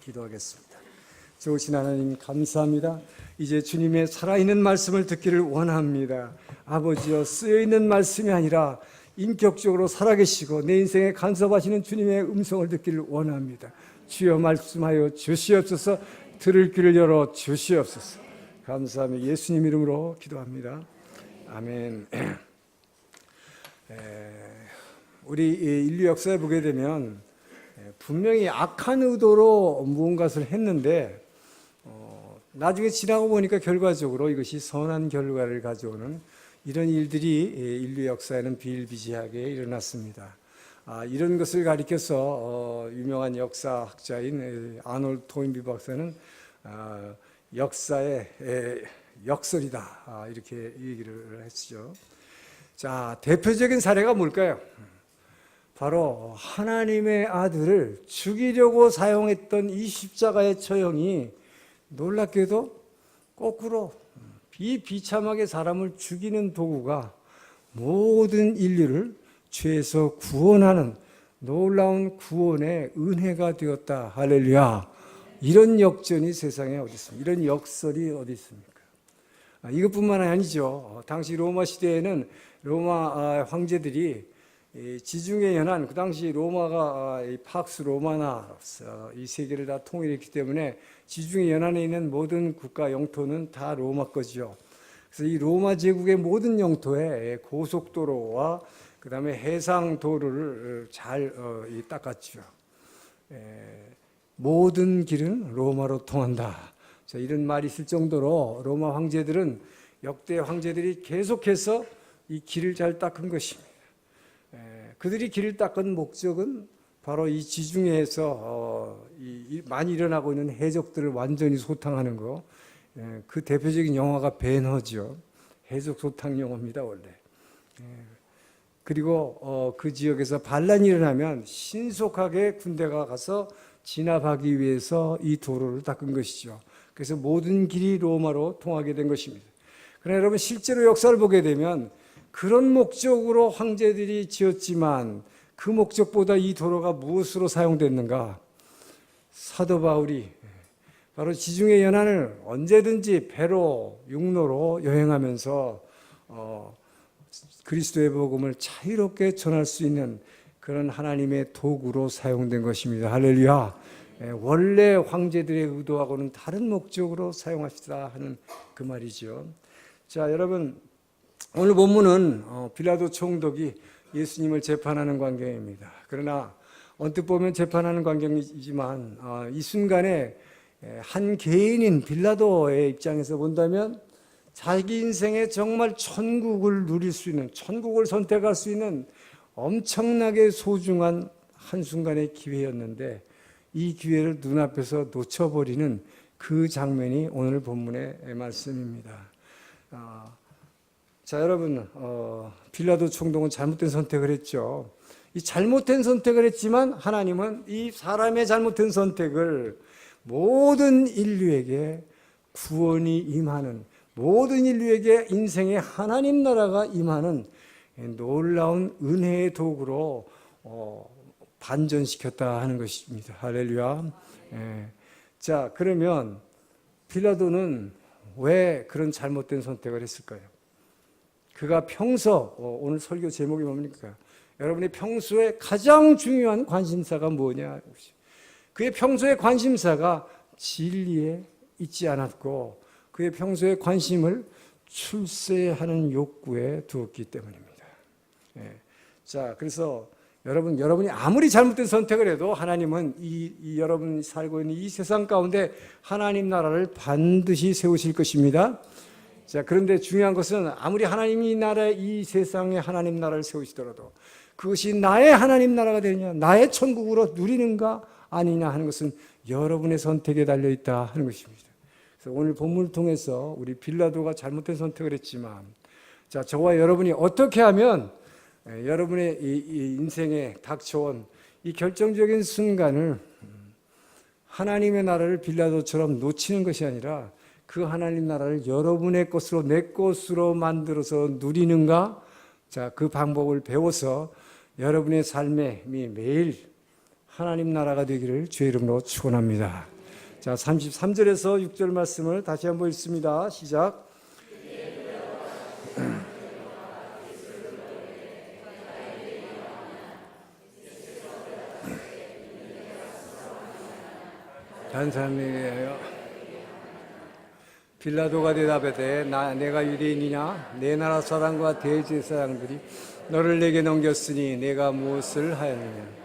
기도하겠습니다. 좋으신 하나님 감사합니다. 이제 주님의 살아있는 말씀을 듣기를 원합니다. 아버지여, 쓰여있는 말씀이 아니라 인격적으로 살아계시고 내 인생에 간섭하시는 주님의 음성을 듣기를 원합니다. 주여 말씀하여 주시옵소서. 들을 귀를 열어 주시옵소서. 감사하며 예수님 이름으로 기도합니다. 아멘. 우리 인류 역사에 보게 되면 분명히 악한 의도로 무언가를 했는데 나중에 지나고 보니까 결과적으로 이것이 선한 결과를 가져오는 이런 일들이 인류 역사에는 비일비재하게 일어났습니다. 이런 것을 가리켜서 유명한 역사학자인 아놀드 토인비 박사는 역사의 역설이다 이렇게 얘기를 했죠. 자, 대표적인 사례가 뭘까요? 바로 하나님의 아들을 죽이려고 사용했던 이 십자가의 처형이 놀랍게도 거꾸로 비참하게 사람을 죽이는 도구가 모든 인류를 죄에서 구원하는 놀라운 구원의 은혜가 되었다. 할렐루야. 이런 역전이 세상에 어디 있습니까? 이런 역설이 어디 있습니까? 이것뿐만 아니죠. 당시 로마 시대에는 로마 황제들이 지중해 연안, 그 당시 로마가 팍스 로마나로서 이 세계를 다 통일했기 때문에 지중해 연안에 있는 모든 국가 영토는 다 로마 거죠. 그래서 이 로마 제국의 모든 영토에 고속도로와 그 다음에 해상도로를 잘 닦았죠. 모든 길은 로마로 통한다. 자, 이런 말이 있을 정도로 로마 황제들은 역대 황제들이 계속해서 이 길을 잘 닦은 것입니다. 그들이 길을 닦은 목적은 바로 이 지중해에서 많이 일어나고 있는 해적들을 완전히 소탕하는 거. 그 대표적인 영화가 배너죠. 해적 소탕 영화입니다, 원래. 그리고 그 지역에서 반란이 일어나면 신속하게 군대가 가서 진압하기 위해서 이 도로를 닦은 것이죠. 그래서 모든 길이 로마로 통하게 된 것입니다. 그러나 여러분, 실제로 역사를 보게 되면 그런 목적으로 황제들이 지었지만 그 목적보다 이 도로가 무엇으로 사용됐는가? 사도 바울이 바로 지중해 연안을 언제든지 배로, 육로로 여행하면서 그리스도의 복음을 자유롭게 전할 수 있는 그런 하나님의 도구로 사용된 것입니다. 할렐루야. 원래 황제들의 의도하고는 다른 목적으로 사용하시다 하는 그 말이죠. 자, 여러분, 오늘 본문은 빌라도 총독이 예수님을 재판하는 광경입니다. 그러나 언뜻 보면 재판하는 광경이지만 이 순간에 한 개인인 빌라도의 입장에서 본다면 자기 인생에 정말 천국을 누릴 수 있는, 천국을 선택할 수 있는 엄청나게 소중한 한순간의 기회였는데 이 기회를 눈앞에서 놓쳐버리는 그 장면이 오늘 본문의 말씀입니다. 자, 여러분, 빌라도 총독은 잘못된 선택을 했죠. 이 잘못된 선택을 했지만 하나님은 이 사람의 잘못된 선택을 모든 인류에게 구원이 임하는, 모든 인류에게 인생의 하나님 나라가 임하는 놀라운 은혜의 도구로 반전시켰다 하는 것입니다. 할렐루야. 자, 그러면 빌라도는 왜 그런 잘못된 선택을 했을까요? 그가 평소, 오늘 설교 제목이 뭡니까? 여러분의 평소에 가장 중요한 관심사가 뭐냐? 그의 평소의 관심사가 진리에 있지 않았고 그의 평소의 관심을 출세하는 욕구에 두었기 때문입니다. 자, 그래서 여러분이 아무리 잘못된 선택을 해도 하나님은 여러분이 살고 있는 이 세상 가운데 하나님 나라를 반드시 세우실 것입니다. 자, 그런데 중요한 것은 아무리 하나님이 이 세상에 하나님 나라를 세우시더라도 그것이 나의 하나님 나라가 되느냐, 나의 천국으로 누리는가 아니냐 하는 것은 여러분의 선택에 달려있다 하는 것입니다. 그래서 오늘 본문을 통해서 우리 빌라도가 잘못된 선택을 했지만, 자, 저와 여러분이 어떻게 하면 여러분의 이 인생에 닥쳐온 이 결정적인 순간을 하나님의 나라를 빌라도처럼 놓치는 것이 아니라 그 하나님 나라를 여러분의 것으로, 내 것으로 만들어서 누리는가? 자, 그 방법을 배워서 여러분의 삶에 매일 하나님 나라가 되기를 주의 이름으로 축원합니다. 자, 33절에서 6절 말씀을 다시 한번 읽습니다. 시작. 다른 사람에게요. 빌라도가 대답하되 내가 유대인이냐? 내 나라 사람과 대제사장들이 너를 내게 넘겼으니 내가 무엇을 하였느냐?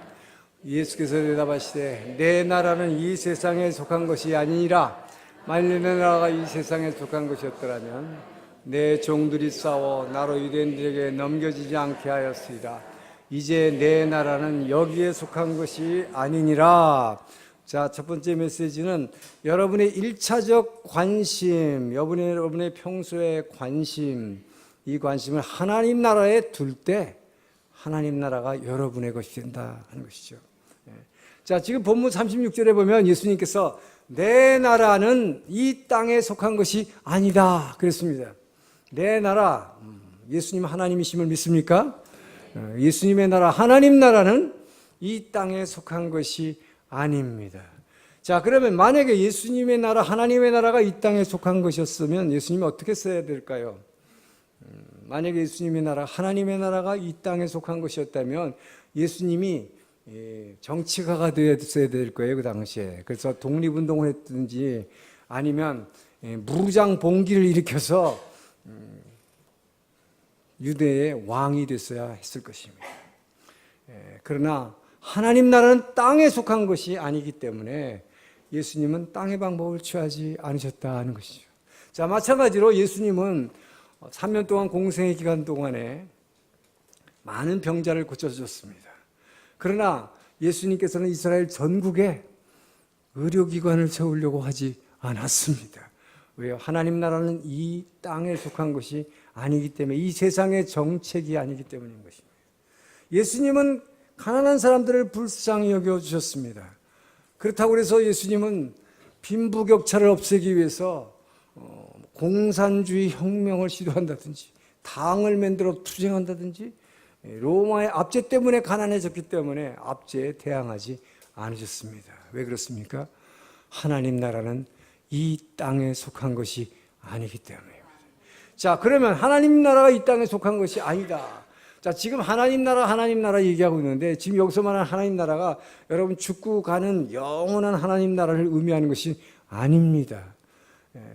예수께서 대답하시되 내 나라는 이 세상에 속한 것이 아니니라. 만일 내 나라가 이 세상에 속한 것이었더라면 내 종들이 싸워 나로 유대인들에게 넘겨지지 않게 하였으리라. 이제 내 나라는 여기에 속한 것이 아니니라. 자, 첫 번째 메시지는 여러분의 1차적 관심, 여러분의 평소의 관심, 이 관심을 하나님 나라에 둘 때 하나님 나라가 여러분의 것이 된다 하는 것이죠. 자, 지금 본문 36절에 보면 예수님께서 내 나라는 이 땅에 속한 것이 아니다 그랬습니다. 내 나라, 예수님 하나님이심을 믿습니까? 예수님의 나라, 하나님 나라는 이 땅에 속한 것이 아닙니다. 자, 그러면 만약에 예수님의 나라, 하나님의 나라가 이 땅에 속한 것이었으면 예수님이 어떻게 써야 될까요? 만약에 예수님의 나라, 하나님의 나라가 이 땅에 속한 것이었다면 예수님이 정치가가 되었어야 될 거예요, 그 당시에. 그래서 독립운동을 했든지 아니면 무장 봉기를 일으켜서 유대의 왕이 됐어야 했을 것입니다. 그러나 하나님 나라는 땅에 속한 것이 아니기 때문에 예수님은 땅의 방법을 취하지 않으셨다는 것이죠. 자, 마찬가지로 예수님은 3년 동안 공생의 기간 동안에 많은 병자를 고쳐주셨습니다. 그러나 예수님께서는 이스라엘 전국에 의료기관을 세우려고 하지 않았습니다. 왜요? 하나님 나라는 이 땅에 속한 것이 아니기 때문에, 이 세상의 정책이 아니기 때문인 것입니다. 예수님은 가난한 사람들을 불쌍히 여겨주셨습니다. 그렇다고 해서 예수님은 빈부격차를 없애기 위해서 공산주의 혁명을 시도한다든지 당을 만들어 투쟁한다든지 로마의 압제 때문에 가난해졌기 때문에 압제에 대항하지 않으셨습니다. 왜 그렇습니까? 하나님 나라는 이 땅에 속한 것이 아니기 때문입니다. 자, 그러면 하나님 나라가 이 땅에 속한 것이 아니다. 자, 지금 하나님 나라 얘기하고 있는데 지금 여기서 말하는 하나님 나라가 여러분 죽고 가는 영원한 하나님 나라를 의미하는 것이 아닙니다.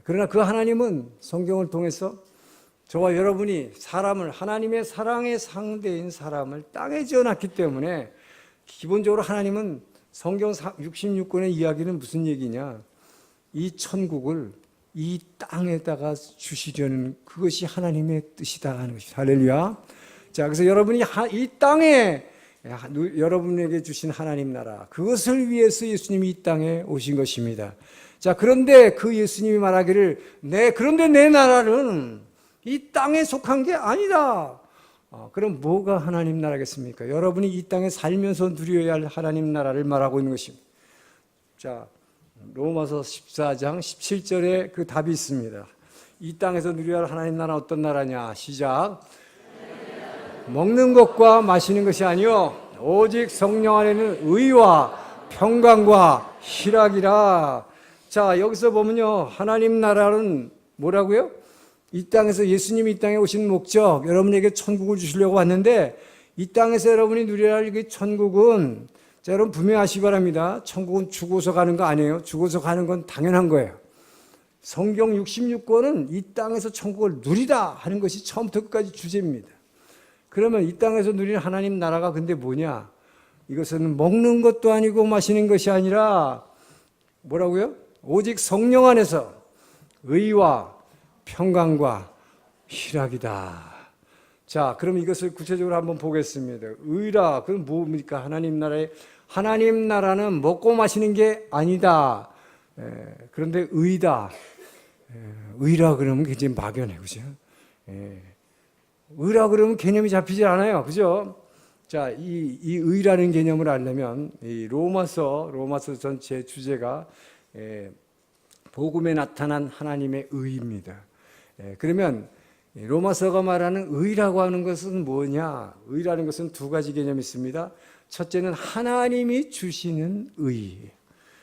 그러나 그 하나님은 성경을 통해서 저와 여러분이 사람을, 하나님의 사랑의 상대인 사람을 땅에 지어놨기 때문에 기본적으로 하나님은 성경 66권의 이야기는 무슨 얘기냐? 이 천국을 이 땅에다가 주시려는 그것이 하나님의 뜻이다 하는 것이죠. 할렐루야. 자, 그래서 여러분이 이 땅에 여러분에게 주신 하나님 나라, 그것을 위해서 예수님이 이 땅에 오신 것입니다. 자, 그런데 그 예수님이 말하기를 그런데 내 나라는 이 땅에 속한 게 아니다. 그럼 뭐가 하나님 나라겠습니까? 여러분이 이 땅에 살면서 누려야 할 하나님 나라를 말하고 있는 것입니다. 자, 로마서 14장 17절에 그 답이 있습니다. 이 땅에서 누려야 할 하나님 나라는 어떤 나라냐? 시작. 먹는 것과 마시는 것이 아니요 오직 성령 안에는 의와 평강과 희락이라. 자, 여기서 보면요, 하나님 나라는 뭐라고요? 이 땅에서 예수님이 이 땅에 오신 목적, 여러분에게 천국을 주시려고 왔는데 이 땅에서 여러분이 누려야 할 그 천국은, 자, 여러분 분명하시기 바랍니다. 천국은 죽어서 가는 거 아니에요. 죽어서 가는 건 당연한 거예요. 성경 66권은 이 땅에서 천국을 누리다 하는 것이 처음부터 끝까지 주제입니다. 그러면 이 땅에서 누리는 하나님 나라가 근데 뭐냐? 이것은 먹는 것도 아니고 마시는 것이 아니라 뭐라고요? 오직 성령 안에서 의와 평강과 희락이다. 자, 그럼 이것을 구체적으로 한번 보겠습니다. 의라, 그럼 뭡니까? 하나님 나라는 먹고 마시는 게 아니다. 그런데 의다. 의라 그러면 굉장히 막연해, 그죠? 의라 그러면 개념이 잡히지 않아요, 그죠? 자, 이 의라는 개념을 알려면 이 로마서 전체 주제가 복음에 나타난 하나님의 의입니다. 그러면 로마서가 말하는 의라고 하는 것은 뭐냐? 의라는 것은 두 가지 개념이 있습니다. 첫째는 하나님이 주시는 의.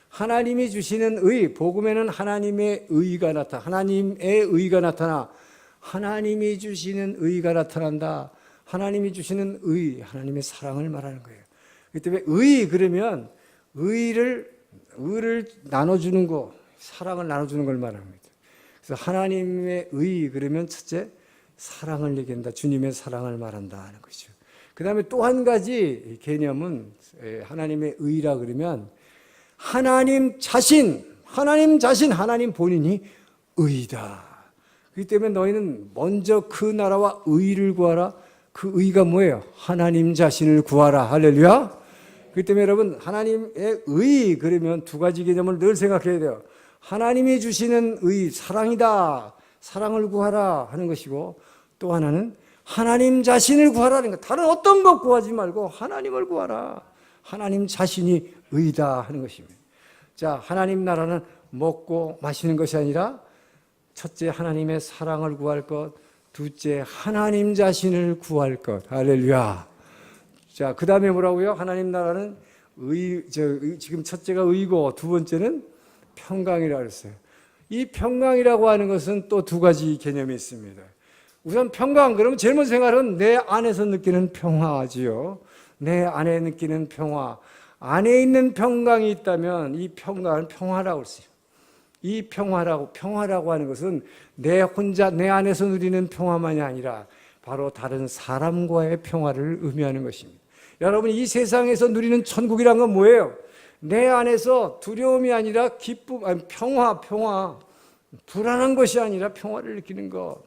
하나님이 주시는 의, 복음에는 하나님의 의가 하나님의 의가 나타나 하나님이 주시는 의가 나타난다. 하나님이 주시는 의, 하나님의 사랑을 말하는 거예요. 그렇기 때문에 의 그러면 의를 나눠주는 거, 사랑을 나눠주는 걸 말합니다. 그래서 하나님의 의 그러면 첫째 사랑을 얘기한다. 주님의 사랑을 말한다 하는 것이죠. 그 다음에 또 한 가지 개념은 하나님의 의라 그러면 하나님 자신, 하나님 본인이 의다. 그렇기 때문에 너희는 먼저 그 나라와 의를 구하라. 그 의가 뭐예요? 하나님 자신을 구하라. 할렐루야. 그렇기 때문에 여러분 하나님의 의 그러면 두 가지 개념을 늘 생각해야 돼요. 하나님이 주시는 의, 사랑이다. 사랑을 구하라 하는 것이고 또 하나는 하나님 자신을 구하라는 것. 다른 어떤 것 구하지 말고 하나님을 구하라. 하나님 자신이 의다 하는 것입니다. 자, 하나님 나라는 먹고 마시는 것이 아니라 첫째 하나님의 사랑을 구할 것, 둘째 하나님 자신을 구할 것. 할렐루야. 자, 그 다음에 뭐라고요? 하나님 나라는 지금 첫째가 의고 두 번째는 평강이라고 했어요. 이 평강이라고 하는 것은 또 두 가지 개념이 있습니다. 우선 평강, 그러면 제일 먼저 생각은 내 안에서 느끼는 평화지요. 내 안에 느끼는 평화. 안에 있는 평강이 있다면 이 평강은 평화라고 했어요. 이 평화라고 하는 것은 내 혼자, 내 안에서 누리는 평화만이 아니라 바로 다른 사람과의 평화를 의미하는 것입니다. 여러분, 이 세상에서 누리는 천국이란 건 뭐예요? 내 안에서 두려움이 아니라 기쁨, 아니 평화. 불안한 것이 아니라 평화를 느끼는 것.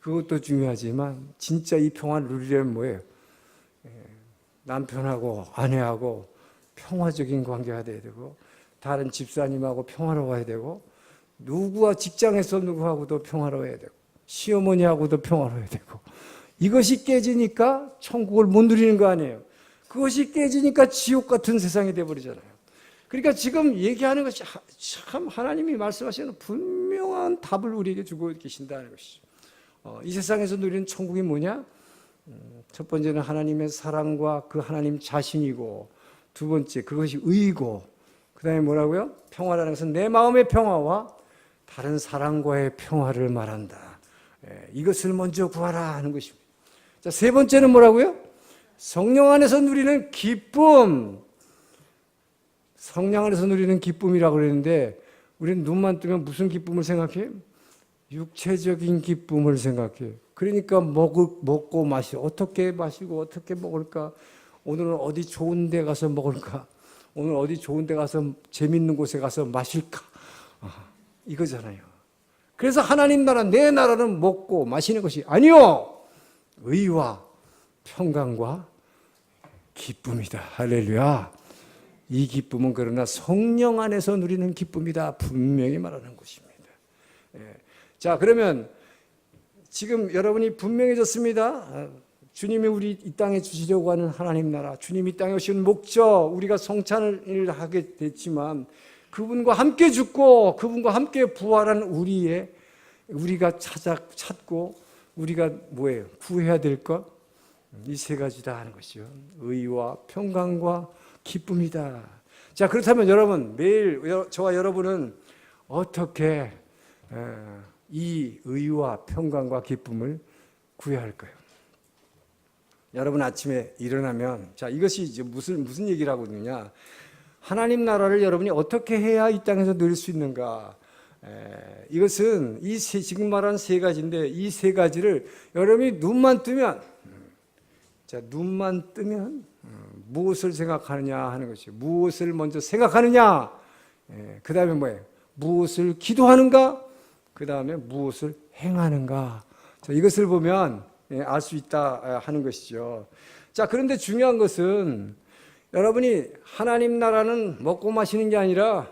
그것도 중요하지만 진짜 이 평화를 누리려면 뭐예요? 남편하고 아내하고 평화적인 관계가 돼야 되고 다른 집사님하고 평화로워야 되고 누구와 직장에서 누구하고도 평화로워야 되고 시어머니하고도 평화로워야 되고 이것이 깨지니까 천국을 못 누리는 거 아니에요. 그것이 깨지니까 지옥 같은 세상이 돼버리잖아요. 그러니까 지금 얘기하는 것이 참 하나님이 말씀하시는 분명한 답을 우리에게 주고 계신다는 것이죠. 이 세상에서 누리는 천국이 뭐냐? 첫 번째는 하나님의 사랑과 그 하나님 자신이고 두 번째 그것이 의고 그 다음에 뭐라고요? 평화라는 것은 내 마음의 평화와 다른 사람과의 평화를 말한다. 이것을 먼저 구하라 하는 것입니다. 자, 세 번째는 뭐라고요? 성령 안에서 누리는 기쁨. 성령 안에서 누리는 기쁨이라고 그랬는데 우리는 눈만 뜨면 무슨 기쁨을 생각해요? 육체적인 기쁨을 생각해요. 그러니까 먹고 어떻게 마시고 어떻게 먹을까? 오늘은 어디 좋은 데 가서 먹을까? 오늘 어디 좋은 데 가서 재밌는 곳에 가서 마실까? 이거잖아요. 그래서 하나님 나라, 내 나라는 먹고 마시는 것이 아니요. 의와 평강과 기쁨이다. 할렐루야. 이 기쁨은 그러나 성령 안에서 누리는 기쁨이다. 분명히 말하는 것입니다. 자, 그러면 지금 여러분이 분명해졌습니다. 주님이 우리 이 땅에 주시려고 하는 하나님 나라, 주님이 이 땅에 오신 목적, 우리가 성찬을 하게 됐지만 그분과 함께 죽고 그분과 함께 부활한 우리가 찾고 우리가 뭐예요? 구해야 될 것? 이 세 가지다 하는 것이요. 의와 평강과 기쁨이다. 자, 그렇다면 여러분, 매일 저와 여러분은 어떻게 이 의와 평강과 기쁨을 구해야 할까요? 여러분 아침에 일어나면 자, 이것이 이제 무슨 얘기를 하거든요. 하나님 나라를 여러분이 어떻게 해야 이 땅에서 누릴 수 있는가? 이것은 지금 말한 세 가지인데 이 세 가지를 여러분이 눈만 뜨면 무엇을 생각하느냐 하는 것이 무엇을 먼저 생각하느냐. 그 다음에 뭐예요? 무엇을 기도하는가? 그 다음에 무엇을 행하는가? 자, 이것을 보면 알 수 있다 하는 것이죠. 자, 그런데 중요한 것은 여러분이 하나님 나라는 먹고 마시는 게 아니라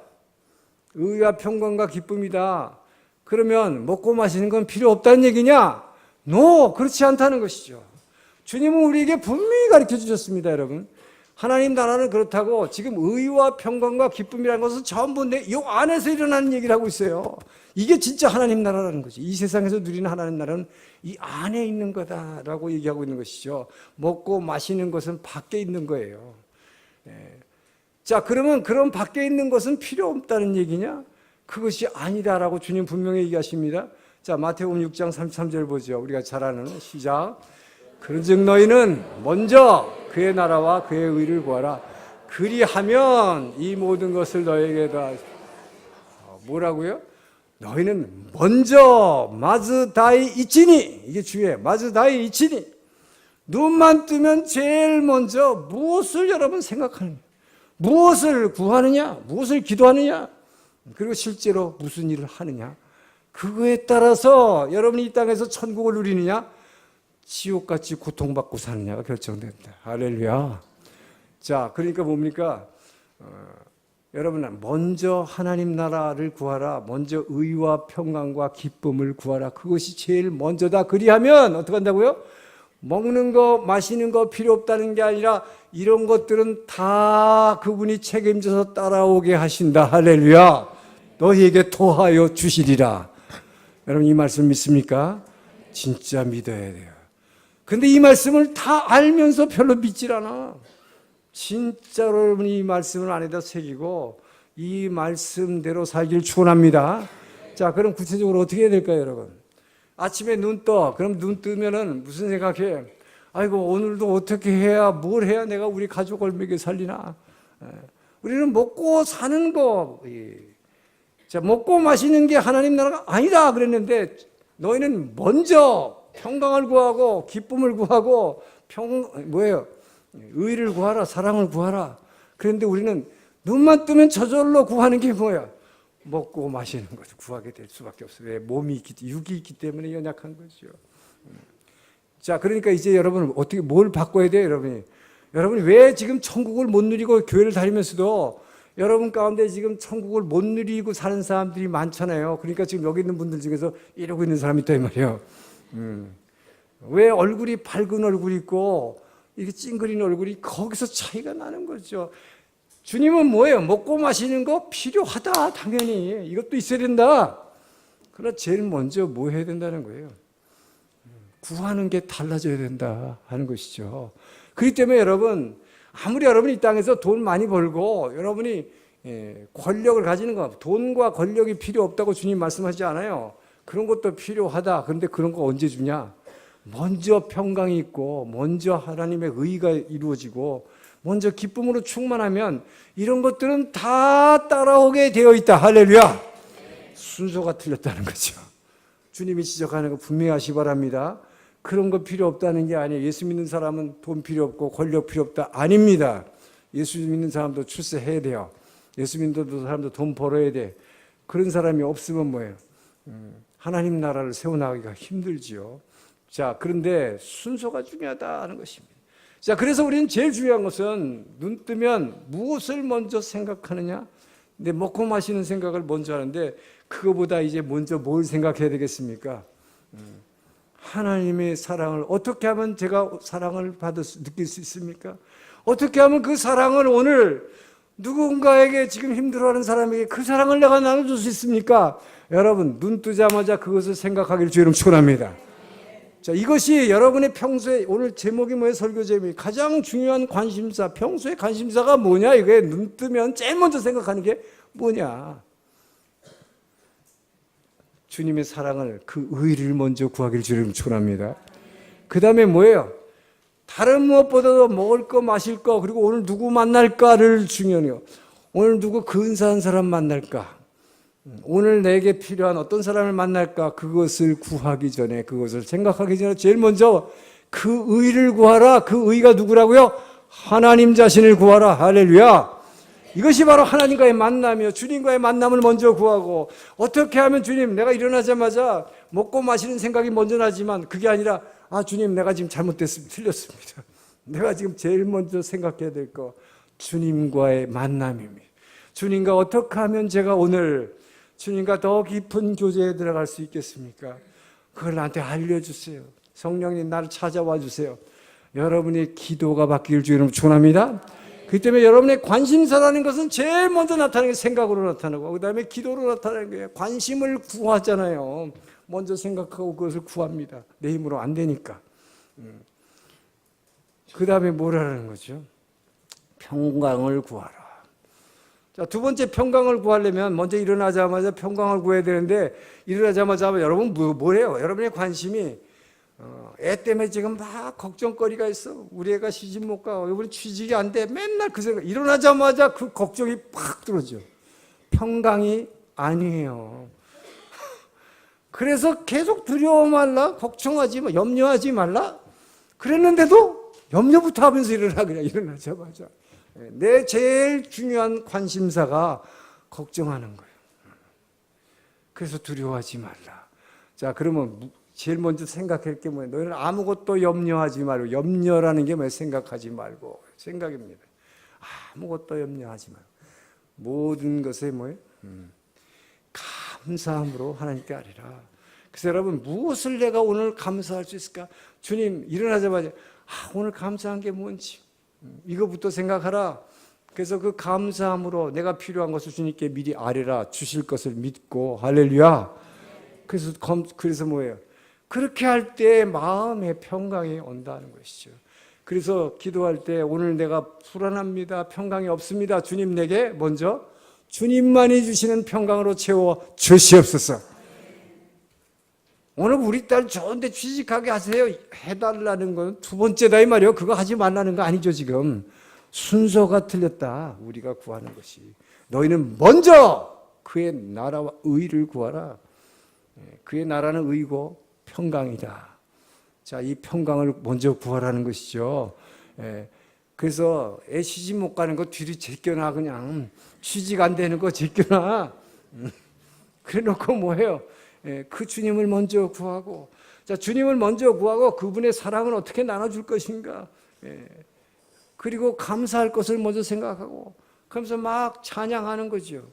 의와 평강과 기쁨이다. 그러면 먹고 마시는 건 필요 없다는 얘기냐? 그렇지 않다는 것이죠. 주님은 우리에게 분명히 가르쳐 주셨습니다, 여러분. 하나님 나라는 그렇다고 지금 의와 평강과 기쁨이라는 것은 전부 이 안에서 일어나는 얘기를 하고 있어요. 이게 진짜 하나님 나라라는 거지. 이 세상에서 누리는 하나님 나라는 이 안에 있는 거다라고 얘기하고 있는 것이죠. 먹고 마시는 것은 밖에 있는 거예요. 자, 그러면 그런 밖에 있는 것은 필요 없다는 얘기냐? 그것이 아니다라고 주님 분명히 얘기하십니다. 자, 마태복음 6장 33절 보죠. 우리가 잘 아는 시작. 그런즉 너희는 먼저 그의 나라와 그의 의를 구하라. 그리하면 이 모든 것을 너에게 다 뭐라고요? 너희는 먼저 마즈다이 이치니, 이게 주예요. 마즈다이 이치니. 눈만 뜨면 제일 먼저 무엇을 여러분 생각하느냐, 무엇을 구하느냐, 무엇을 기도하느냐, 그리고 실제로 무슨 일을 하느냐, 그거에 따라서 여러분이 이 땅에서 천국을 누리느냐, 지옥같이 고통받고 사느냐가 결정됩니다. 할렐루야. 자, 그러니까 뭡니까? 여러분, 먼저 하나님 나라를 구하라. 먼저 의와 평강과 기쁨을 구하라. 그것이 제일 먼저다. 그리하면 어떻게 한다고요? 먹는 거, 마시는 거 필요 없다는 게 아니라 이런 것들은 다 그분이 책임져서 따라오게 하신다. 할렐루야. 너희에게 더하여 주시리라. 여러분, 이 말씀 믿습니까? 진짜 믿어야 돼요. 근데 이 말씀을 다 알면서 별로 믿질 않아. 진짜로 여러분이 이 말씀을 안에다 새기고 이 말씀대로 살기를 축원합니다. 자, 그럼 구체적으로 어떻게 해야 될까요, 여러분? 아침에 눈 떠. 그럼 눈 뜨면은 무슨 생각해? 아이고, 오늘도 어떻게 해야, 뭘 해야 내가 우리 가족을 먹여 살리나? 우리는 먹고 사는 거, 자, 먹고 마시는 게 하나님 나라가 아니다 그랬는데, 너희는 먼저 평강을 구하고 기쁨을 구하고 의를 구하라, 사랑을 구하라. 그런데 우리는 눈만 뜨면 저절로 구하는 게 뭐야? 먹고 마시는 것을 구하게 될 수밖에 없어요. 왜? 몸이 있기, 육이 있기 때문에 연약한 거죠. 자, 그러니까 이제 여러분 어떻게 뭘 바꿔야 돼요, 여러분이? 여러분이 왜 지금 천국을 못 누리고 교회를 다니면서도 여러분 가운데 지금 천국을 못 누리고 사는 사람들이 많잖아요. 그러니까 지금 여기 있는 분들 중에서 이러고 있는 사람이 있다 이 말이에요. 왜 얼굴이 밝은 얼굴이 있고 이렇게 찡그리는 얼굴이 거기서 차이가 나는 거죠. 주님은 뭐예요? 먹고 마시는 거 필요하다. 당연히 이것도 있어야 된다. 그러나 제일 먼저 뭐 해야 된다는 거예요? 구하는 게 달라져야 된다 하는 것이죠. 그렇기 때문에 여러분, 아무리 여러분이 이 땅에서 돈 많이 벌고 여러분이 권력을 가지는 거, 돈과 권력이 필요 없다고 주님 말씀하지 않아요. 그런 것도 필요하다. 그런데 그런 거 언제 주냐? 먼저 평강이 있고 먼저 하나님의 의가 이루어지고 먼저 기쁨으로 충만하면 이런 것들은 다 따라오게 되어 있다. 할렐루야. 순서가 틀렸다는 거죠. 주님이 지적하는 거 분명히 하시 바랍니다. 그런 거 필요 없다는 게 아니에요. 예수 믿는 사람은 돈 필요 없고 권력 필요 없다. 아닙니다. 예수 믿는 사람도 출세해야 돼요. 예수 믿는 사람도 돈 벌어야 돼. 그런 사람이 없으면 뭐예요? 하나님 나라를 세워나가기가 힘들지요. 자, 그런데 순서가 중요하다 하는 것입니다. 자, 그래서 우리는 제일 중요한 것은 눈 뜨면 무엇을 먼저 생각하느냐? 근데 먹고 마시는 생각을 먼저 하는데 그거보다 이제 먼저 뭘 생각해야 되겠습니까? 하나님의 사랑을 어떻게 하면 제가 사랑을 느낄 수 있습니까? 어떻게 하면 그 사랑을 오늘 누군가에게 지금 힘들어하는 사람에게 그 사랑을 내가 나눠줄 수 있습니까? 여러분, 눈 뜨자마자 그것을 생각하기를 주의 이름 축원합니다. 자, 이것이 여러분의 평소에, 오늘 제목이 뭐예요? 설교 제목이 가장 중요한 관심사, 평소의 관심사가 뭐냐? 이게 눈 뜨면 제일 먼저 생각하는 게 뭐냐? 주님의 사랑을, 그 의를 먼저 구하기를 주님 축원합니다. 그 다음에 뭐예요? 다른 무엇보다도 먹을 거, 마실 거, 그리고 오늘 누구 만날까를 중요해요. 오늘 누구 근사한 사람 만날까? 오늘 내게 필요한 어떤 사람을 만날까? 그것을 구하기 전에, 그것을 생각하기 전에 제일 먼저 그 의를 구하라. 그 의가 누구라고요? 하나님 자신을 구하라. 할렐루야. 이것이 바로 하나님과의 만남이요. 주님과의 만남을 먼저 구하고, 어떻게 하면 주님, 내가 일어나자마자 먹고 마시는 생각이 먼저 나지만 그게 아니라, 아, 주님, 내가 지금 잘못됐습니다. 틀렸습니다. 내가 지금 제일 먼저 생각해야 될 거, 주님과의 만남입니다. 주님과 어떻게 하면 제가 오늘 주님과 더 깊은 교제에 들어갈 수 있겠습니까? 그걸 나한테 알려주세요. 성령님, 나를 찾아와 주세요. 여러분의 기도가 바뀌길 주의 이름으로 축원합니다. 그렇기 때문에 여러분의 관심사라는 것은 제일 먼저 나타나는 게 생각으로 나타나고, 그 다음에 기도로 나타나는 거예요. 관심을 구하잖아요. 먼저 생각하고 그것을 구합니다. 내 힘으로 안 되니까. 그 다음에 뭐라는 거죠? 평강을 구하라. 자, 두 번째 평강을 구하려면 먼저 일어나자마자 평강을 구해야 되는데, 일어나자마자 여러분 뭐래요? 여러분의 관심이 애 때문에 지금 막 걱정거리가 있어. 우리 애가 시집 못 가. 이번에 취직이 안 돼. 맨날 그 생각. 일어나자마자 그 걱정이 팍 들어져. 평강이 아니에요. 그래서 계속 두려워 말라, 걱정하지 마, 염려하지 말라. 그랬는데도 염려부터 하면서 일어나, 그냥 일어나자마자. 내 제일 중요한 관심사가 걱정하는 거예요. 그래서 두려워하지 말라. 자, 그러면 제일 먼저 생각할 게 뭐예요? 너희는 아무것도 염려하지 말고, 염려라는 게 뭐예요? 생각하지 말고, 생각입니다. 아무것도 염려하지 말고, 모든 것에 뭐예요? 감사함으로 하나님께 아뢰라. 그래서 여러분, 무엇을 내가 오늘 감사할 수 있을까? 주님, 일어나자마자 오늘 감사한 게 뭔지 이거부터 생각하라. 그래서 그 감사함으로 내가 필요한 것을 주님께 미리 아뢰라. 주실 것을 믿고. 할렐루야. 그래서 뭐예요? 그렇게 할 때 마음의 평강이 온다는 것이죠. 그래서 기도할 때 오늘 내가 불안합니다, 평강이 없습니다, 주님 내게 먼저 주님만이 주시는 평강으로 채워 주시옵소서. 오늘 우리 딸 좋은데 취직하게 하세요 해달라는 건 두 번째다 이 말이에요. 그거 하지 말라는 거 아니죠. 지금 순서가 틀렸다. 우리가 구하는 것이, 너희는 먼저 그의 나라와 의를 구하라. 그의 나라는 의고 평강이다. 자, 이 평강을 먼저 구하라는 것이죠. 그래서 애 시집 못 가는 거 뒤로 제껴놔. 그냥 취직 안 되는 거 제껴놔. 그래 놓고 뭐해요? 그 주님을 먼저 구하고, 자, 주님을 먼저 구하고 그분의 사랑을 어떻게 나눠줄 것인가, 그리고 감사할 것을 먼저 생각하고, 그러면서 막 찬양하는 거죠.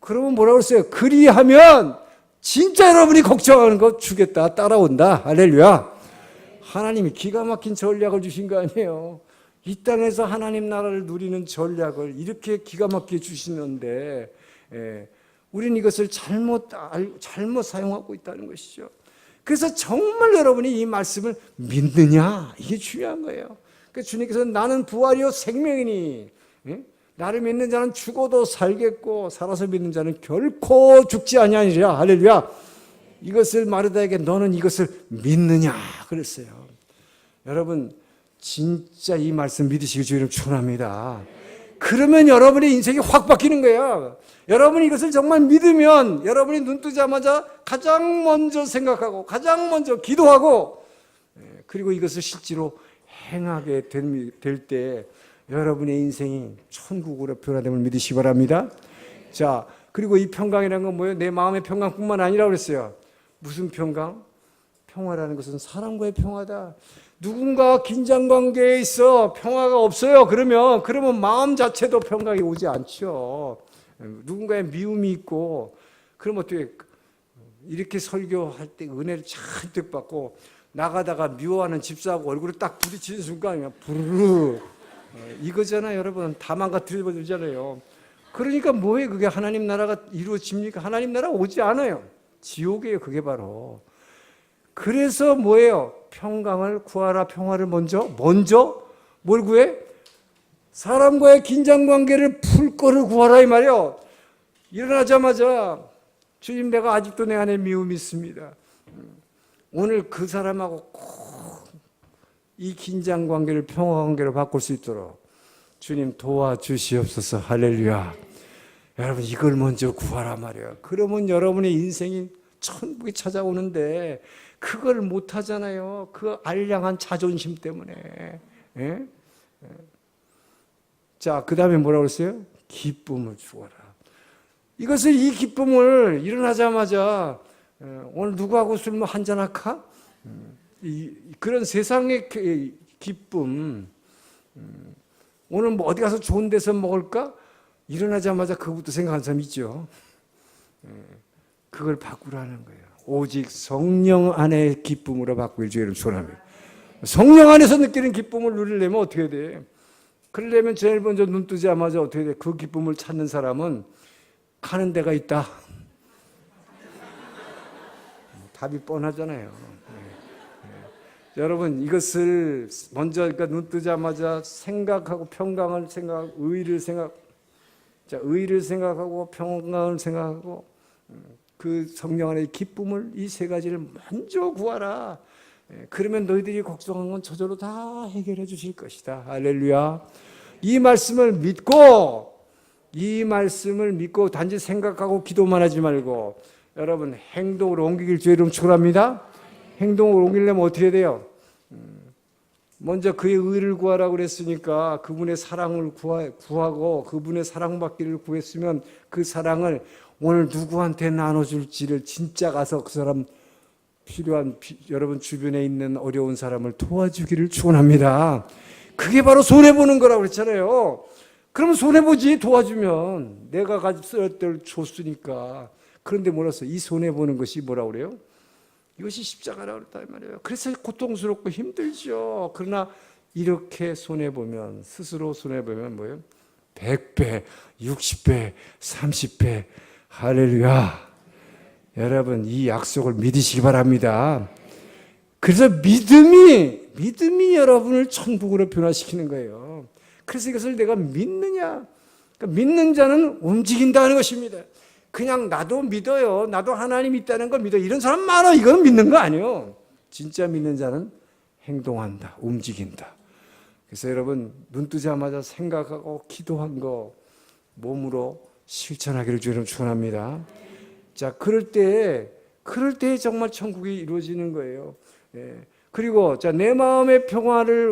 그러면 뭐라고 했어요? 그리하면 진짜 여러분이 걱정하는 거 주겠다, 따라온다. 할렐루야. 하나님이 기가 막힌 전략을 주신 거 아니에요. 이 땅에서 하나님 나라를 누리는 전략을 이렇게 기가 막히게 주시는데, 우리는 이것을 잘못 사용하고 있다는 것이죠. 그래서 정말 여러분이 이 말씀을 믿느냐, 이게 중요한 거예요. 그래서 주님께서 나는 부활이요 생명이니, 나를 믿는 자는 죽어도 살겠고 살아서 믿는 자는 결코 죽지 아니하리라. 할렐루야. 이것을 마르다에게 너는 이것을 믿느냐 그랬어요. 여러분 진짜 이 말씀 믿으시기 주의를 축원합니다. 그러면 여러분의 인생이 확 바뀌는 거예요. 여러분이 이것을 정말 믿으면 여러분이 눈 뜨자마자 가장 먼저 생각하고 가장 먼저 기도하고, 그리고 이것을 실제로 행하게 될 때 여러분의 인생이 천국으로 변화됨을 믿으시기 바랍니다. 자, 그리고 이 평강이라는 건 뭐예요? 내 마음의 평강뿐만 아니라 그랬어요. 무슨 평강? 평화라는 것은 사람과의 평화다. 누군가 긴장관계에 있어 평화가 없어요. 그러면 마음 자체도 평강이 오지 않죠. 누군가의 미움이 있고, 그럼 어떻게 이렇게 설교할 때 은혜를 잔뜩 받고 나가다가 미워하는 집사하고 얼굴을 딱 부딪히는 순간 부르르 이거잖아요. 여러분 다 망가뜨려버리잖아요. 그러니까 뭐예요? 그게 하나님 나라가 이루어집니까? 하나님 나라 오지 않아요. 지옥이에요. 그게 바로. 그래서 뭐예요? 평강을 구하라. 평화를 먼저 뭘 구해? 사람과의 긴장관계를 풀 거를 구하라 이 말이에요. 일어나자마자 주님, 내가 아직도 내 안에 미움이 있습니다. 오늘 그 사람하고 꼭 이 긴장관계를 평화관계로 바꿀 수 있도록 주님 도와주시옵소서. 할렐루야. 여러분 이걸 먼저 구하라 말이에요. 그러면 여러분의 인생이 천국이 찾아오는데 그걸 못하잖아요. 그 알량한 자존심 때문에. 자, 그 다음에 뭐라고 했어요? 기쁨을 주어라. 이 기쁨을 일어나자마자 오늘 누구하고 술 한잔 할까? 그런 세상의 기쁨, 오늘 뭐 어디 가서 좋은 데서 먹을까? 일어나자마자 그것부터 생각하는 사람 있죠. 그걸 바꾸라는 거예요. 오직 성령 안의 기쁨으로 바꾸길 주의를 축원합니다. 성령 안에서 느끼는 기쁨을 누리려면 어떻게 돼? 그러려면 제일 먼저 눈 뜨자마자 어떻게 돼? 그 기쁨을 찾는 사람은 가는 데가 있다. 답이 뻔하잖아요. 여러분 이것을 먼저, 그러니까 눈 뜨자마자 생각하고 평강을 생각하고 의를 생각. 자, 의를 생각하고 평강을 생각하고 그 성령 안의 기쁨을, 이 세 가지를 먼저 구하라. 그러면 너희들이 걱정한 건 저절로 다 해결해 주실 것이다. 할렐루야. 이 말씀을 믿고 단지 생각하고 기도만 하지 말고 여러분 행동으로 옮기길 주의 이름 축원합니다. 행동으로 옮기려면 어떻게 돼요? 먼저 그의 의를 구하라고 그랬으니까 그분의 사랑을 구하고 그분의 사랑받기를 구했으면 그 사랑을 오늘 누구한테 나눠줄지를 진짜 가서 그 사람 필요한 여러분 주변에 있는 어려운 사람을 도와주기를 축원합니다. 그게 바로 손해보는 거라고 그랬잖아요. 그러면 손해보지, 도와주면. 내가 가질 때 줬으니까. 그런데 몰랐어. 이 손해보는 것이 뭐라고 그래요? 이것이 십자가라고 그랬단 말이에요. 그래서 고통스럽고 힘들죠. 그러나 이렇게 손해보면, 스스로 손해보면 뭐예요? 100배, 60배, 30배. 할렐루야. 여러분, 이 약속을 믿으시기 바랍니다. 그래서 믿음이 여러분을 천국으로 변화시키는 거예요. 그래서 이것을 내가 믿느냐? 그러니까 믿는 자는 움직인다는 것입니다. 그냥 나도 믿어요. 나도 하나님 있다는 걸 믿어. 이런 사람 많아. 이건 믿는 거 아니에요. 진짜 믿는 자는 행동한다. 움직인다. 그래서 여러분, 눈 뜨자마자 생각하고 기도한 거 몸으로 실천하기를 주님 축원합니다. 자, 그럴 때 정말 천국이 이루어지는 거예요. 예. 그리고 자, 내 마음의 평화를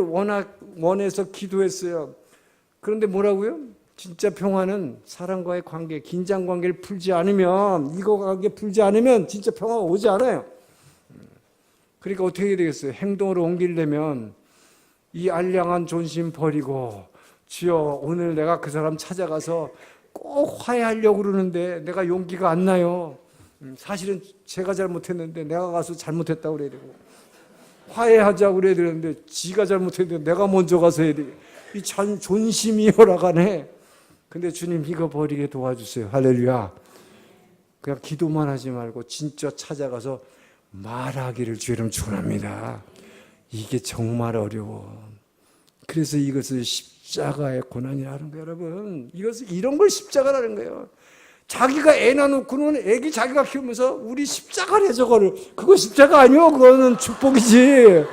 원해서 기도했어요. 그런데 뭐라고요? 진짜 평화는 사람과의 관계, 긴장 관계를 풀지 않으면, 이거 관계 풀지 않으면 진짜 평화가 오지 않아요. 그러니까 어떻게 해야 되겠어요? 행동으로 옮기려면 이 알량한 존심 버리고, 주여 오늘 내가 그 사람 찾아가서 꼭 화해하려고 그러는데 내가 용기가 안 나요. 사실은 제가 잘못했는데 내가 가서 잘못했다고 그래야 되고, 화해하자고 그래야 되는데 지가 잘못했는데 내가 먼저 가서 해야 돼. 이 존심이 허락하네. 근데 주님 이거 버리게 도와주세요. 할렐루야. 그냥 기도만 하지 말고 진짜 찾아가서 말하기를 주의 이름 축원합니다. 이게 정말 어려워. 그래서 이것을 십자가의 고난이라는 거예요, 여러분. 이런 걸 십자가라는 거예요. 자기가 애 낳아놓고는 애기 자기가 키우면서 우리 십자가래 저거를. 그거 십자가 아니요. 그거는 축복이지.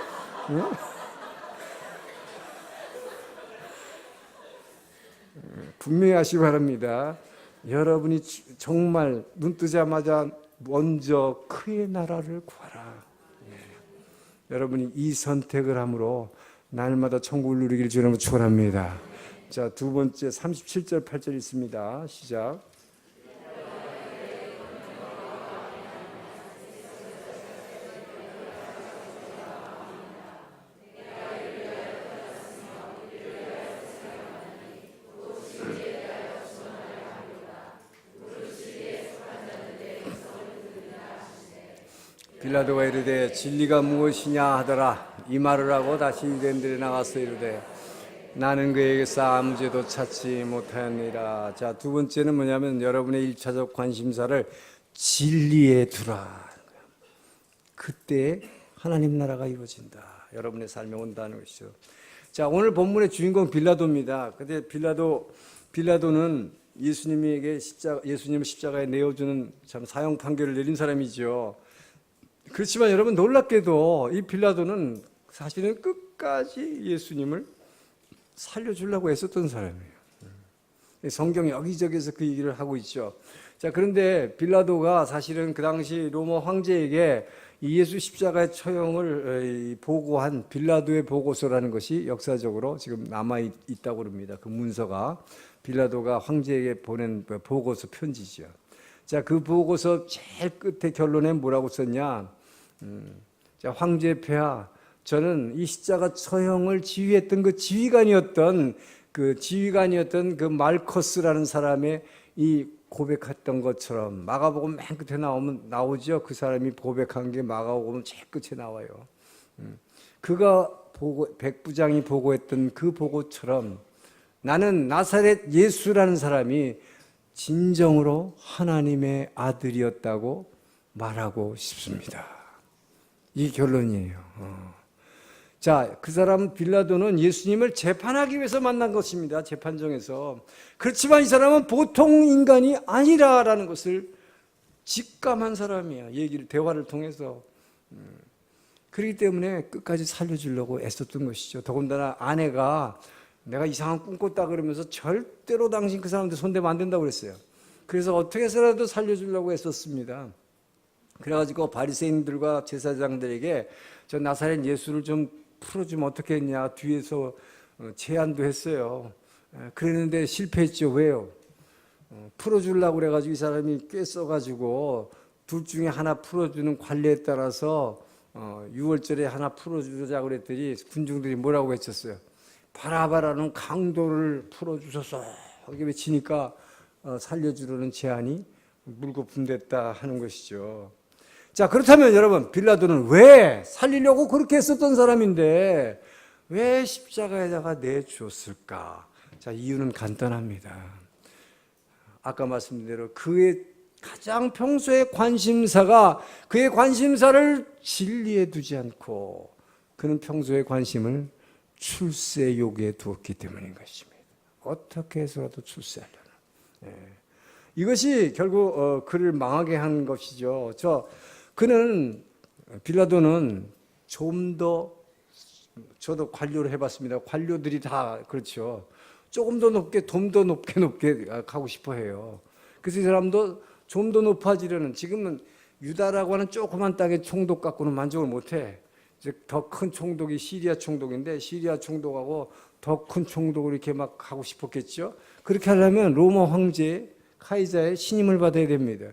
분명히 하시기 바랍니다. 여러분이 정말 눈 뜨자마자 먼저 그의 나라를 구하라. 여러분이 이 선택을 함으로 날마다 천국을 누리기를 주님으로 축원합니다. 자, 두 번째 37절 8절 있습니다. 시작. 빌라도가 이르되 진리가 무엇이냐 하더라. 이 말을 하고 다시 유대인들이 나가서 이르되 나는 그에게서 아무 죄도 찾지 못하였느니라. 자, 두 번째는 뭐냐면 여러분의 1차적 관심사를 진리에 두라. 그때 하나님 나라가 이루어진다. 여러분의 삶에 온다는 것이죠. 자, 오늘 본문의 주인공 빌라도입니다. 근데 빌라도는 예수님을 십자가에 내어주는 참 사형 판결을 내린 사람이죠. 그렇지만 여러분 놀랍게도 이 빌라도는 사실은 끝까지 예수님을 살려주려고 애썼던 사람이에요. 성경 여기저기서 그 얘기를 하고 있죠. 자, 그런데 빌라도가 사실은 그 당시 로마 황제에게 이 예수 십자가의 처형을 보고한 빌라도의 보고서라는 것이 역사적으로 지금 남아있다고 합니다. 그 문서가 빌라도가 황제에게 보낸 보고서 편지죠. 자, 그 보고서 제일 끝에 결론에 뭐라고 썼냐? 자, 황제 폐하, 저는 이 십자가 처형을 지휘했던 그 지휘관이었던 그 말커스라는 사람의 이 고백했던 것처럼 마가복음 맨 끝에 나오죠. 그 사람이 고백한 게 마가복음 제일 끝에 나와요. 그가 백부장이 보고했던 그 보고처럼 나는 나사렛 예수라는 사람이 진정으로 하나님의 아들이었다고 말하고 싶습니다. 이 결론이에요. 자, 그 사람 빌라도는 예수님을 재판하기 위해서 만난 것입니다. 재판정에서. 그렇지만 이 사람은 보통 인간이 아니라라는 것을 직감한 사람이야. 대화를 통해서. 그렇기 때문에 끝까지 살려주려고 애썼던 것이죠. 더군다나 아내가 내가 이상한 꿈 꿨다 그러면서 절대로 당신 그 사람한테 손대면 안 된다고 그랬어요. 그래서 어떻게 해서라도 살려주려고 애썼습니다. 그래가지고 바리새인들과 제사장들에게 저 나사렛 예수를 좀 풀어주면 어떻게 했냐 뒤에서 제안도 했어요. 그랬는데 실패했죠. 왜요? 풀어주려고 그래가지고 이 사람이 꽤 써가지고 둘 중에 하나 풀어주는 관례에 따라서 6월절에 하나 풀어주자고 그랬더니 군중들이 뭐라고 외쳤어요? 바라바라는 강도를 풀어주소서 이렇게 외치니까 살려주려는 제안이 물거품됐다 하는 것이죠. 자, 그렇다면 여러분, 빌라도는 왜 살리려고 그렇게 했었던 사람인데 왜 십자가에다가 내주었을까? 자, 이유는 간단합니다. 아까 말씀드린 대로 그의 가장 평소의 관심사가 그의 관심사를 진리에 두지 않고 그는 평소의 관심을 출세욕에 두었기 때문인 것입니다. 어떻게 해서라도 출세하려는. 이것이 결국 그를 망하게 한 것이죠. 빌라도는 좀 더, 저도 관료를 해봤습니다. 관료들이 다 그렇죠. 조금 더 높게, 좀 더 높게 가고 싶어 해요. 그래서 이 사람도 좀 더 높아지려는, 지금은 유다라고 하는 조그만 땅의 총독 갖고는 만족을 못해. 더 큰 총독이 시리아 총독인데 시리아 총독하고 더 큰 총독을 이렇게 막 하고 싶었겠죠. 그렇게 하려면 로마 황제 카이사의 신임을 받아야 됩니다.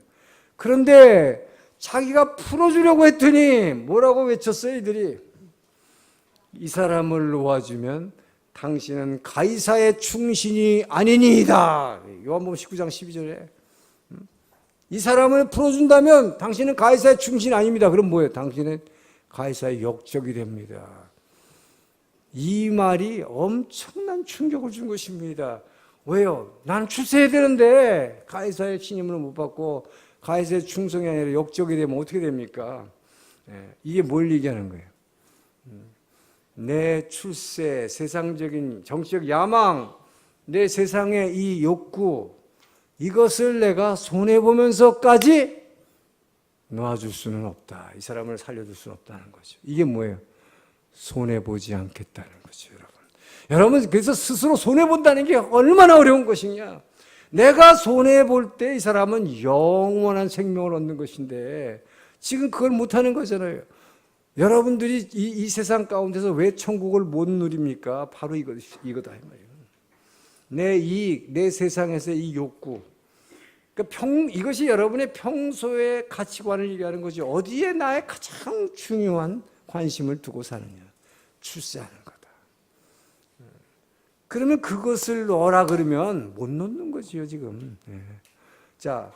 그런데 자기가 풀어주려고 했더니 뭐라고 외쳤어요, 이들이? 이 사람을 놓아주면 당신은 가이사의 충신이 아니니이다. 요한복음 19장 12절에 이 사람을 풀어준다면 당신은 가이사의 충신이 아닙니다. 그럼 뭐예요? 당신은 가이사의 역적이 됩니다. 이 말이 엄청난 충격을 준 것입니다. 왜요? 나는 출세해야 되는데 가이사의 신임을 못 받고 가이사의 충성이 아니라 역적이 되면 어떻게 됩니까? 이게 뭘 얘기하는 거예요? 내 출세, 세상적인 정치적 야망, 내 세상의 이 욕구, 이것을 내가 손해보면서까지 놓아줄 수는 없다. 이 사람을 살려줄 수는 없다는 거죠. 이게 뭐예요? 손해보지 않겠다는 거죠, 여러분. 여러분, 그래서 스스로 손해본다는 게 얼마나 어려운 것이냐. 내가 손해볼 때 이 사람은 영원한 생명을 얻는 것인데 지금 그걸 못하는 거잖아요. 여러분들이 이 세상 가운데서 왜 천국을 못 누립니까? 바로 이거다 이 말이에요. 내 이익, 내 세상에서의 이 욕구. 그러니까 이것이 여러분의 평소의 가치관을 얘기하는 거지. 어디에 나의 가장 중요한 관심을 두고 사느냐. 출세하는 거다. 그러면 그것을 넣어라 그러면 못 넣는 거지요, 지금. 자,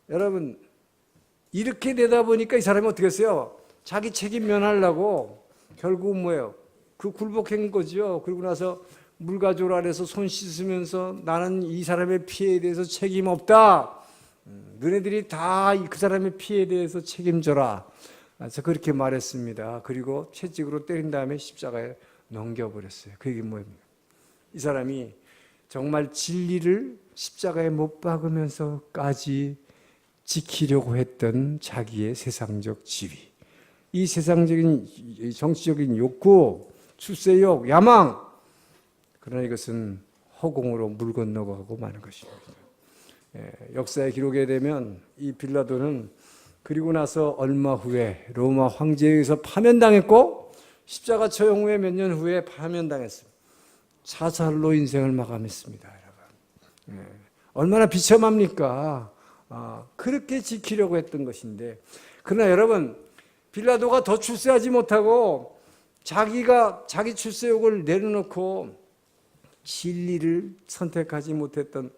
여러분, 이렇게 되다 보니까 이 사람이 어떻게 했어요? 자기 책임 면하려고 결국은 뭐예요? 그 굴복한 거죠. 그리고 나서 물 가져오라 그래서 손 씻으면서 나는 이 사람의 피해에 대해서 책임 없다. 너네들이 다 그 사람의 피해에 대해서 책임져라. 그래서 그렇게 말했습니다. 그리고 채찍으로 때린 다음에 십자가에 넘겨버렸어요. 그게 뭐입니까? 이 사람이 정말 진리를 십자가에 못 박으면서까지 지키려고 했던 자기의 세상적 지위, 이 세상적인 정치적인 욕구, 출세욕, 야망, 그러나 이것은 허공으로 물 건너가고 마는 것입니다. 역사의 기록에 되면 이 빌라도는 그리고 나서 얼마 후에 로마 황제에 의해서 파면당했고 십자가 처형 후에 몇 년 후에 파면당했습니다. 자살로 인생을 마감했습니다, 여러분. 얼마나 비참합니까? 그렇게 지키려고 했던 것인데, 그러나 여러분, 빌라도가 더 출세하지 못하고 자기 출세욕을 내려놓고 진리를 선택하지 못했던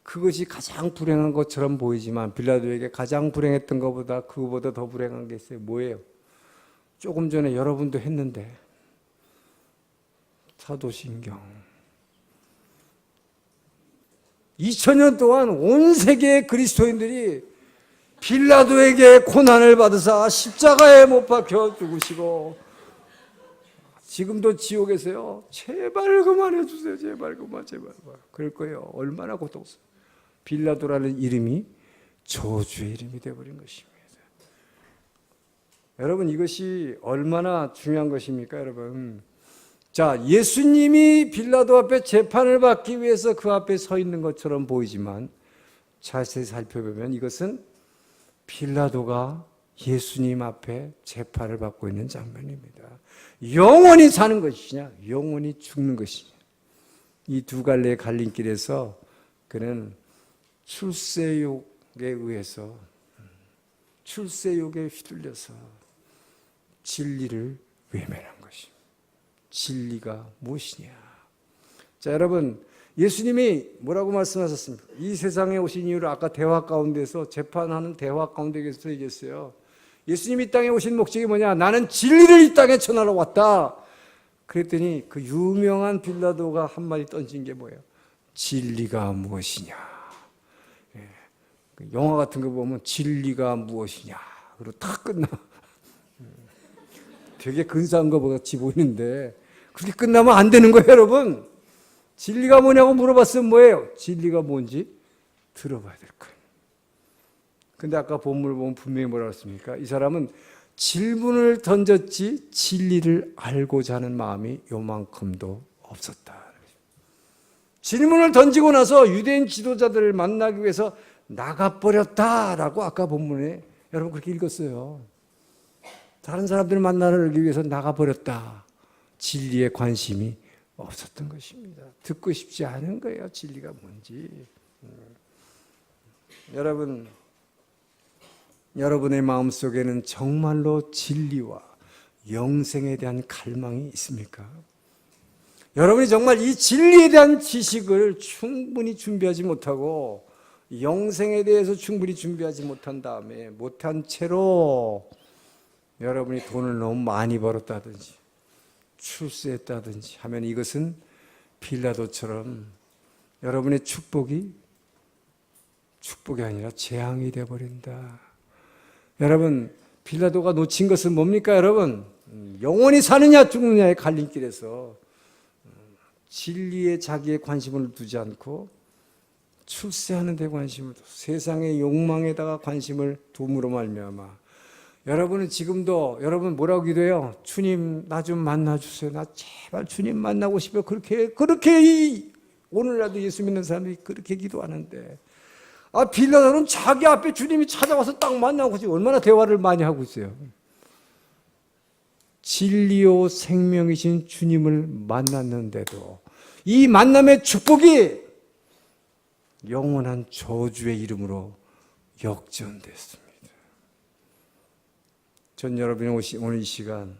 그것이 가장 불행한 것처럼 보이지만 빌라도에게 가장 불행했던 것보다 그거보다 더 불행한 게 있어요. 뭐예요? 조금 전에 여러분도 했는데 사도신경 2000년 동안 온 세계의 그리스도인들이 빌라도에게 고난을 받으사 십자가에 못 박혀 죽으시고 지금도 지옥에서요. 제발 그만해 주세요. 제발 그만. 그럴 거예요. 얼마나 고통스러워. 빌라도라는 이름이 저주의 이름이 되어버린 것입니다. 여러분, 이것이 얼마나 중요한 것입니까, 여러분? 자, 예수님이 빌라도 앞에 재판을 받기 위해서 그 앞에 서 있는 것처럼 보이지만 자세히 살펴보면 이것은 빌라도가 예수님 앞에 재판을 받고 있는 장면입니다. 영원히 사는 것이냐, 영원히 죽는 것이냐. 이 두 갈래의 갈림길에서 그는 출세욕에 의해서, 출세욕에 휘둘려서 진리를 외면한 것입니다. 진리가 무엇이냐. 자, 여러분, 예수님이 뭐라고 말씀하셨습니까? 이 세상에 오신 이유를 아까 대화 가운데서, 재판하는 대화 가운데에서 얘기했어요. 예수님이 이 땅에 오신 목적이 뭐냐? 나는 진리를 이 땅에 전하러 왔다. 그랬더니 그 유명한 빌라도가 한마디 던진 게 뭐예요? 진리가 무엇이냐. 예. 영화 같은 거 보면 진리가 무엇이냐. 그리고 탁 끝나. 되게 근사한 것보다 지 보이는데 그렇게 끝나면 안 되는 거예요, 여러분. 진리가 뭐냐고 물어봤으면 뭐예요? 진리가 뭔지 들어봐야 될 거예요. 근데 아까 본문을 보면 분명히 뭐라고 했습니까? 이 사람은 질문을 던졌지 진리를 알고자 하는 마음이 요만큼도 없었다. 질문을 던지고 나서 유대인 지도자들을 만나기 위해서 나가버렸다라고 아까 본문에 여러분 그렇게 읽었어요. 다른 사람들을 만나기 위해서 나가버렸다. 진리에 관심이 없었던 것입니다. 듣고 싶지 않은 거예요. 진리가 뭔지. 여러분, 여러분의 마음속에는 정말로 진리와 영생에 대한 갈망이 있습니까? 여러분이 정말 이 진리에 대한 지식을 충분히 준비하지 못하고 영생에 대해서 충분히 준비하지 못한 다음에 못한 채로 여러분이 돈을 너무 많이 벌었다든지 출세했다든지 하면 이것은 빌라도처럼 여러분의 축복이 아니라 재앙이 되어버린다. 여러분, 빌라도가 놓친 것은 뭡니까, 여러분? 영원히 사느냐 죽느냐의 갈림길에서 진리에 자기의 관심을 두지 않고 출세하는 데 관심을 두고 세상의 욕망에다가 관심을 둠으로 말미암아 여러분은 지금도 여러분 뭐라고 기도해요? 주님 나 좀 만나주세요. 나 제발 주님 만나고 싶어요. 그렇게 오늘날도 예수 믿는 사람들이 그렇게 기도하는데 빌라도는 자기 앞에 주님이 찾아와서 딱 만나고 지금 얼마나 대화를 많이 하고 있어요. 진리요 생명이신 주님을 만났는데도 이 만남의 축복이 영원한 저주의 이름으로 역전됐습니다. 전 여러분이 오늘 이 시간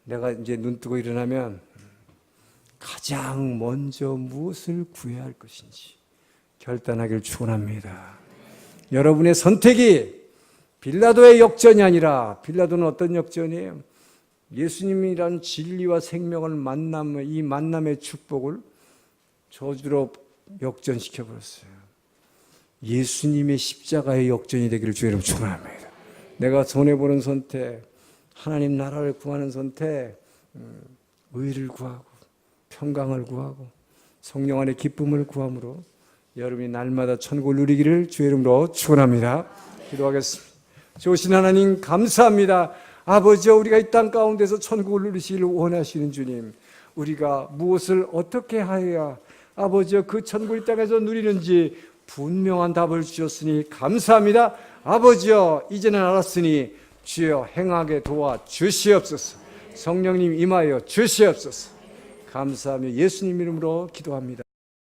내가 이제 눈 뜨고 일어나면 가장 먼저 무엇을 구해야 할 것인지 결단하기를 축원합니다. 여러분의 선택이 빌라도의 역전이 아니라 빌라도는 어떤 역전이에요? 예수님이란 진리와 생명을 만나면 이 만남의 축복을 저주로 역전시켜 버렸어요. 예수님의 십자가의 역전이 되기를 주의 이름으로 축원합니다. 내가 손해보는 선택, 하나님 나라를 구하는 선택, 의를 구하고 평강을 구하고 성령 안의 기쁨을 구함으로 여러분이 날마다 천국을 누리기를 주의 이름으로 축원합니다. 기도하겠습니다. 좋으신 하나님 감사합니다. 아버지여, 우리가 이 땅 가운데서 천국을 누리시기를 원하시는 주님, 우리가 무엇을 어떻게 하여야 아버지여 그 천국을 이 땅에서 누리는지 분명한 답을 주셨으니 감사합니다. 아버지여, 이제는 알았으니 주여 행하게 도와 주시옵소서. 성령님 임하여 주시옵소서. 감사하며 예수님 이름으로 기도합니다.